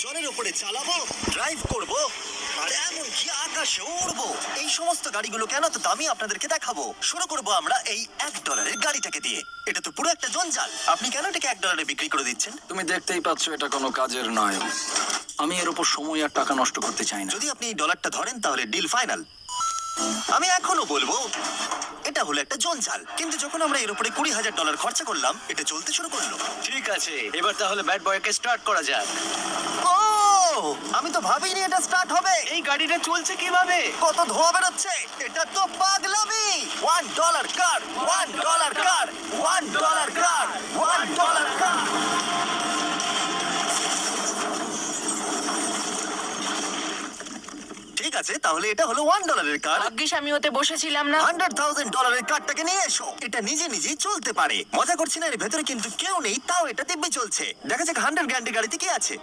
জলের উপরে চালাবো, ড্রাইভ করব, আর এমনকি আকাশে উড়বো। এই সমস্ত গাড়িগুলো কেন তো দামি আপনাদেরকে দেখাবো। শুরু করব আমরা এই $1 গাড়িটাকে দিয়ে। এটা তো পুরো একটা জঞ্জাল। আপনি কেন এটাকে $1 বিক্রি করে দিচ্ছেন? তুমি দেখতেই পাচ্ছ এটা কোনো কাজের নয়। আমি এর উপর সময় আর টাকা নষ্ট করতে চাই না। যদি আপনি এই ডলারটা ধরেন তাহলে ডিল ফাইনাল। আমি এখনো বলবো এটা হলো একটা জঞ্জাল, কিন্তু যখন আমরা এর উপরে $20,000 খরচা করলাম, এটা চলতে শুরু করলো। ঠিক আছে, এবার তাহলে ব্যাড বয়কে স্টার্ট করা যাক। ও, আমি তো ভাবিনি এটা স্টার্ট হবে। এই গাড়িটা চলছে কিভাবে? কত ধোঁয়া বেরোচ্ছে, এটা তো পাগলামি। $1 কার, $1 কার, $1 কার, $1 কার। ঠিক আছে, তাহলে এটা হলো $1 কার। ভাগ্যিস আমি ওতে বসেছিলাম না। $100,000 কারটাকে নিয়ে এসো। এটা নিজে নিজেই চলতে পারে। মজা করছি না, এর ভেতরে কিন্তু কেউ নেই, তাও এটা দিব্যি চলছে। দেখা যাক 100 গ্র্যান্ডের গাড়িতে কি আছে।